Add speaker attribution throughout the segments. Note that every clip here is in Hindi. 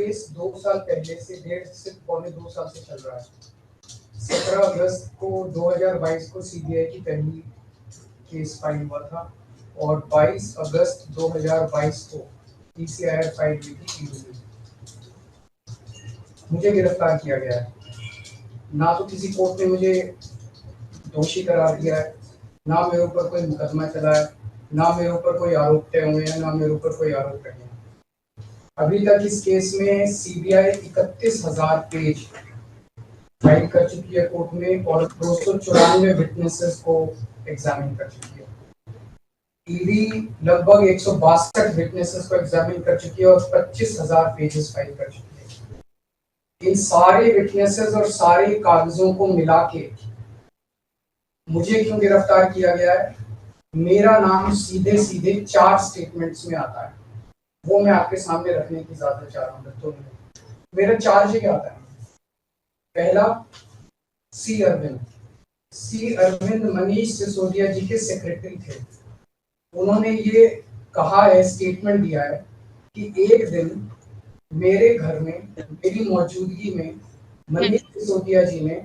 Speaker 1: केस 2 साल पहले से 1.5 से पौने 2 साल से चल रहा है। 17 अगस्त को 2022 को सीबीआई की पहली केस फाइल हुआ था और 22 अगस्त 2022 को पीसीआर फाइल हुई थी ईडी में। मुझे गिरफ्तार किया गया है। ना तो किसी कोर्ट ने मुझे दोषी करार दिया है, ना मेरे ऊपर कोई मुकदमा चला है, ना मेरे ऊपर कोई आरोप तय हुए हैं, ना मेरे ऊपर कोई आरोप नहीं है। अभी तक इस केस में सीबीआई 31,000 पेज फाइल कर चुकी है कोर्ट में और 294 विटनेसेस को एग्जामिन कर चुकी है। ईडी लगभग 162 विटनेसेस को एग्जामिन कर चुकी है और 25,000 पेजेस फाइल कर चुकी है। इन सारे विटनेसेस और सारे कागजों को मिला के मुझे क्यों गिरफ्तार किया गया है? मेरा नाम सीधे सीधे 4 स्टेटमेंट्स में आता है, वो मैं आपके सामने रखने की इजाजत चाह रहा हूँ। तो मेरा चार्ज क्या आता है? पहला, सी अरविंद मनीष सिसोदिया जी के सेक्रेटरी थे। उन्होंने ये कहा है, स्टेटमेंट दिया है कि एक दिन मेरे घर में मेरी मौजूदगी में मनीष सिसोदिया जी ने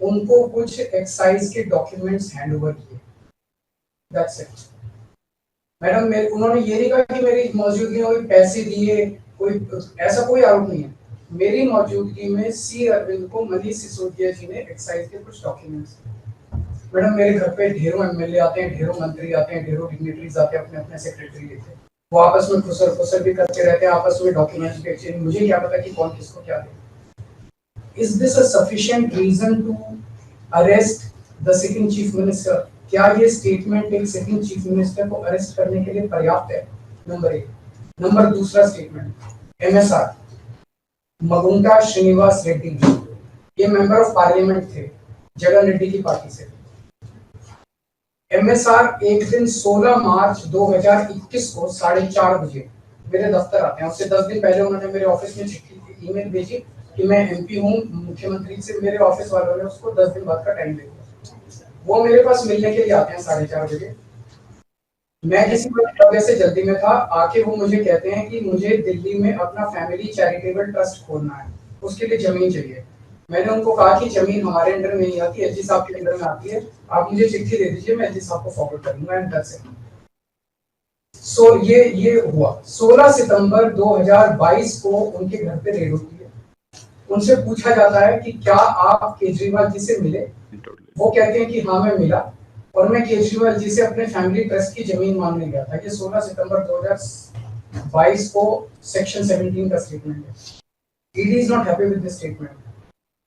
Speaker 1: उनको कुछ एक्साइज के डॉक्यूमेंट्स हैंड ओवर किए। That's it madam. उन्होंने ये नहीं कहा कि मेरी मौजूदगी में पैसे दिए, कोई ऐसा कोई आरोप नहीं है। मेरी मौजूदगी में सी अरविंद को मनीष सिसोदिया जी ने एक्साइज के कुछ डॉक्यूमेंट्स दिए। मैडम, मेरे घर पे ढेरों एमएलए आते हैं, ढेरों मंत्री आते हैं, ढेरों डिग्निटरीज आते हैं, अपने अपने सेक्रेटरी लेते हैं, वो आपस में खुसर भी करते रहते हैं, आपस में डॉक्यूमेंट्स भी एक्सचेंज। मुझे क्या पता कि कौन किसको क्या दे। Is this a sufficient reason to arrest the sitting chief minister? क्या ये स्टेटमेंट एक सिटिंग चीफ मिनिस्टर को अरेस्ट करने के लिए पर्याप्त है? नंबर 1। नंबर दूसरा स्टेटमेंट, एमएसआर मगुंटा श्रीनिवास रेड्डी, ये मेंबर ऑफ पार्लियामेंट थे, जगन रेड्डी की पार्टी से। एमएसआर एक दिन 16 मार्च 2021 को 4:30 बजे मेरे दफ्तर आते हैं। उससे 10 दिन पहले उन्होंने मेरे ऑफिस में चिट्ठी ईमेल भेजी कि मैं एमपी हूँ मुख्यमंत्री से। मेरे ऑफिस वालों ने उसको 10 दिन बाद का टाइम दे दिया। वो मेरे पास मिलने के लिए आते हैं 4:30 बजे। मैं किसी वजह से जल्दी में था, आके वो मुझे कहते हैं कि मुझे दिल्ली में अपना फैमिली चैरिटेबल ट्रस्ट खोलना है, उसके लिए जमीन चाहिए। मैंने उनको कहा कि जमीन हमारे अंडर में नहीं आती, एलजी साहब के अंडर में आती है, आप मुझे चिट्ठी दे दीजिए, मैं एलजी साहब को फॉरवर्ड करूंगा एंड दैट्स इट। सो ये हुआ। 16 सितंबर 2022 को उनके घर पे रेड होती है। उनसे पूछा जाता है कि क्या आप केजरीवाल जी से मिले? वो कहते हैं कि हाँ मैं मिला और मैं केजरीवाल जी से अपने फैमिली ट्रस्ट की जमीन मांगने गया था। ये 16 सितंबर 2022 को सेक्शन 17 का स्टेटमेंट है। ED is not happy with this statement.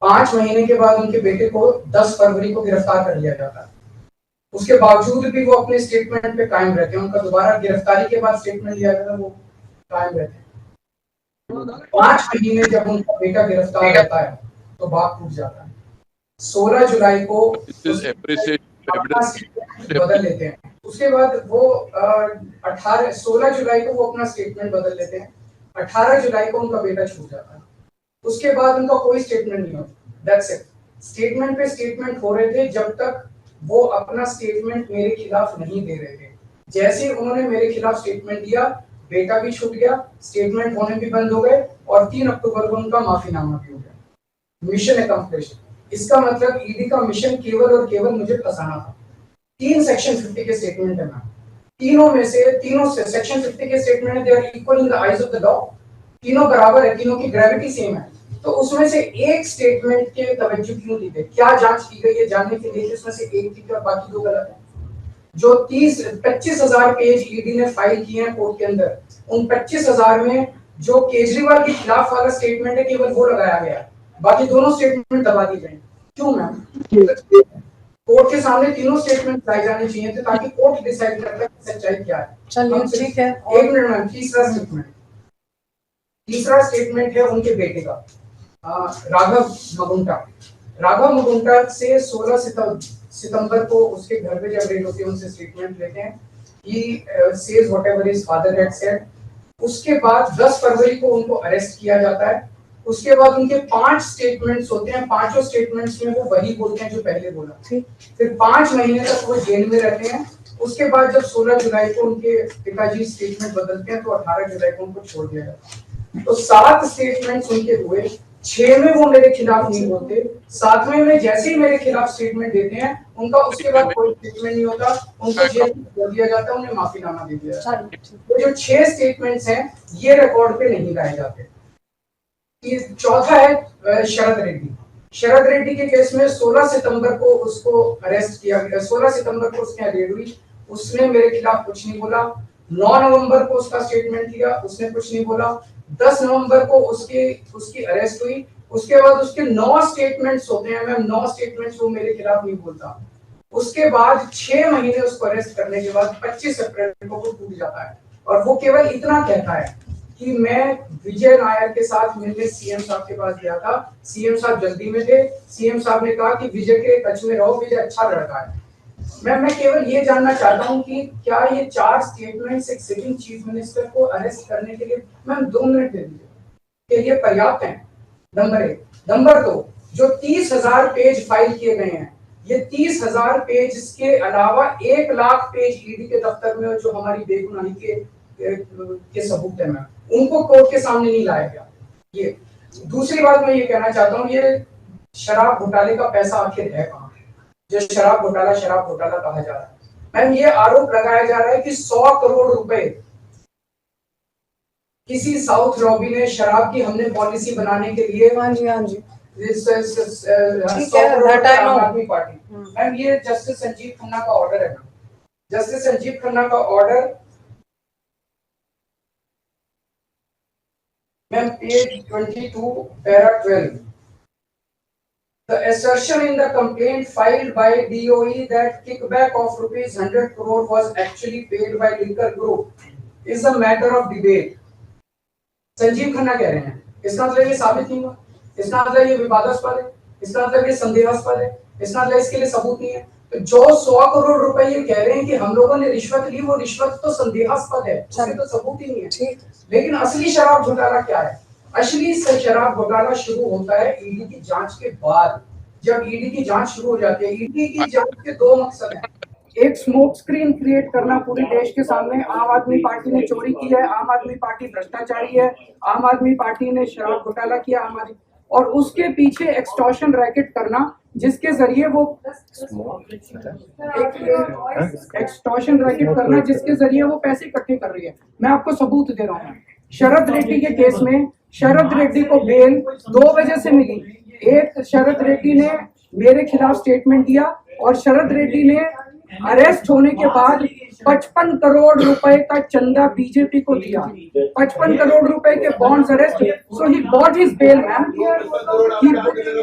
Speaker 1: 5 महीने के बाद उनके बेटे को 10 फरवरी को गिरफ्तार कर लिया जाता है। उसके बावजूद भी वो अपने स्टेटमेंट पे कायम रहते हैं। उनका दोबारा गिरफ्तारी के बाद स्टेटमेंट लिया गया, वो कायम रहते हैं। 5 महीने जब उनका बेटा गिरफ्तार रहता है तो बात टूट जाता है। 16 जुलाई को बदल लेते हैं। उसके बाद वो 16 जुलाई को वो अपना स्टेटमेंट बदल लेते हैं। 18 जुलाई को उनका बेटा छूट जाता है। उसके बाद उनका कोई स्टेटमेंट नहीं होता। That's it. स्टेटमेंट पे स्टेटमेंट हो रहे थे जब तक वो अपना स्टेटमेंट मेरे खिलाफ नहीं दे रहे थे। जैसे उन्होंने मेरे खिलाफ स्टेटमेंट दिया, बेटा भी छूट गया, स्टेटमेंट होने भी बंद हो गए और 3 अक्टूबर को उनका माफीनामा भी हो गया। Mission accomplished. इसका मतलब ईडी का मिशन केवल और केवल मुझे फंसाना था। 3 सेक्शन 50 के स्टेटमेंट है मैम। तीनों से सेक्शन 50 के स्टेटमेंट है, they are equal in the eyes of the law. तीनों बराबर है, तीनों की ग्रेविटी सेम है। तो उसमें से एक स्टेटमेंट के तवज्जो क्यों दी गई? क्या जांच की गई है जानने के लिए कि उसमें से एक ठीक है और बाकी 2 गलत है? जो 25,000 पेज ईडी ने फाइल किए हैं कोर्ट के अंदर, उन 25,000 में जो केजरीवाल के खिलाफ वाला स्टेटमेंट है केवल वो लगाया गया, बाकी दोनों स्टेटमेंट दबा दी गई। क्यों मैम? कोर्ट के सामने तीनों स्टेटमेंट लाई जाने चाहिए थे ताकि कोर्ट डिसाइड कर ले सच्चाई क्या है।
Speaker 2: चलिए ठीक है।
Speaker 1: 1 मिनट मैम। तीसरा स्टेटमेंट है उनके बेटे का, राघव मगुंटा से 16 सितंबर को उसके घर पे जब रेड होती है उनसे स्टेटमेंट लेते हैं। He says whatever his father had said. उसके बाद 10 फरवरी को उनको अरेस्ट किया जाता है। उसके बाद उनके 5 स्टेटमेंट्स होते हैं। पांचों स्टेटमेंट्स में वो वही बोलते हैं जो पहले बोला। फिर 5 महीने तक वो जेल में रहते हैं। उसके बाद जब 16 जुलाई को उनके पिताजी स्टेटमेंट बदलते हैं तो 18 जुलाई को उनको छोड़ दिया जाता है। तो 7 स्टेटमेंट्स उनके हुए, 6 में वो मेरे खिलाफ नहीं बोलते, 7वें में जैसे ही मेरे खिलाफ स्टेटमेंट देते हैं उनका उसके बाद कोई स्टेटमेंट नहीं होता, उनको जेल में डाल दिया जाता है, उन्हें माफीनामा दे दिया जाता है। तो जो 6 स्टेटमेंट्स हैं ये रिकॉर्ड पे नहीं लाए जाते। चौथा है शरद रेड्डी। शरद रेड्डी के केस में 16 सितंबर को उसको अरेस्ट किया गया, 16 सितंबर को उसकी रेड हुई, उसने मेरे खिलाफ कुछ नहीं बोला। 9 नवंबर को उसका स्टेटमेंट लिया, उसने कुछ नहीं बोला। 10 नवंबर को उसकी अरेस्ट हुई, उसके बाद उसके 9 स्टेटमेंट्स होते हैं मैम, 9 स्टेटमेंट्स वो मेरे खिलाफ नहीं बोलता। उसके बाद 6 महीने उसको अरेस्ट करने के बाद 25 अप्रैल को वो टूट जाता है और वो केवल इतना कहता है कि मैं विजय नायर के साथ मिलने सीएम साहब के पास गया था, सीएम साहब जल्दी में थे, सीएम साहब ने कहा कि विजय के टच में रहो, विजय अच्छा लड़का है। मैं केवल ये जानना चाहता हूं कि क्या ये 4 स्टेटमेंट्स एक सिटिंग चीफ मिनिस्टर को अरेस्ट करने के लिए मैम 2 मिनट दे दीजिए कि ये पर्याप्त है? नंबर 1। नंबर 2, जो 30,000 पेज फाइल किए गए हैं, ये 30,000 पेज के अलावा 1 लाख पेज ईडी के दफ्तर में जो हमारी बेगुनाही के सबूत है मैम, उनको कोर्ट के सामने नहीं लाया गया। ये दूसरी बात मैं ये कहना चाहता हूँ, ये शराब घोटाले का पैसा आखिर है कहाँ, जो शराब घोटाला कहा जा रहा है मैम, ये आरोप लगाया जा रहा है कि 100 करोड़ रुपए किसी साउथ लॉबी ने शराब की हमने पॉलिसी बनाने के लिए, हाँ जी आम आदमी पार्टी मैम, ये जस्टिस संजीव खन्ना का ऑर्डर है। जस्टिस संजीव खन्ना का order ma'am page 22 para 12, the assertion in the complaint filed by DOE that kickback of rupees 100 crore was actually paid by liquor group is a matter of debate। Sanjeev Khanna कह रहे हैं, इसका मतलब ये साबित नहीं हुआ, इसका मतलब ये विवादास्पद है, इसका मतलब ये संदेहास्पद है, इसका मतलब इसके लिए सबूत नहीं है। तो जो 100 करोड़ रुपए ये कह रहे हैं कि हम लोगों ने रिश्वत ली, वो रिश्वत तो संदेहास्पद है, उसके तो सबूत ही नहीं है। लेकिन असली शराब घोटाला क्या है? असली शराब घोटाला शुरू होता है ईडी की जांच के बाद। जब ईडी की जांच शुरू हो जाती है, ईडी की जांच के 2 मकसद हैं। एक स्मोक स्क्रीन क्रिएट करना पूरे देश के सामने, आम आदमी पार्टी ने चोरी की है, आम आदमी पार्टी भ्रष्टाचारी है, आम आदमी पार्टी ने शराब घोटाला किया, और उसके पीछे एक्सटॉर्शन रैकेट करना जिसके जरिए वो एक्सटॉर्शन रैकेट करना जिसके जरिए वो पैसे इकट्ठे कर रही है। मैं आपको सबूत दे रहा हूँ। शरद रेड्डी के केस में शरद रेड्डी को बेल 2 वजह से मिली। एक, शरद रेड्डी ने मेरे खिलाफ स्टेटमेंट दिया और शरद रेड्डी ने अरेस्ट होने के बाद 55 करोड़ रुपए का चंदा बीजेपी को दिया। 55 करोड़ रुपए के bonds arrest, so he bought his bail ma'am,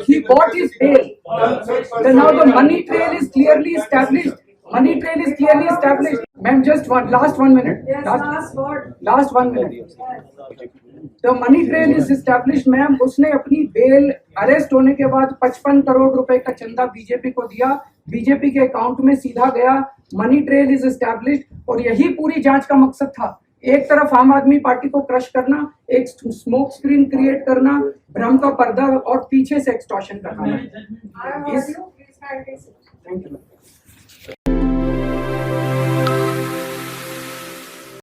Speaker 1: he bought his bail. Now the money trail is clearly established. Money trail is clearly established. Ma'am, just last 1 minute. Last 1 minute. The money trail is established, ma'am. उसने अपनी बेल अरेस्ट होने के बाद 55 करोड़ रुपए का चंदा बीजेपी को दिया, बीजेपी के अकाउंट में सीधा गया। मनी ट्रेल इज एस्टैब्लिश्ड और यही पूरी जांच का मकसद था। एक तरफ आम आदमी पार्टी को क्रश करना, एक स्मोक स्क्रीन क्रिएट करना, भ्रम का पर्दा और पीछे से एक्सटॉर्शन करना। Thank you.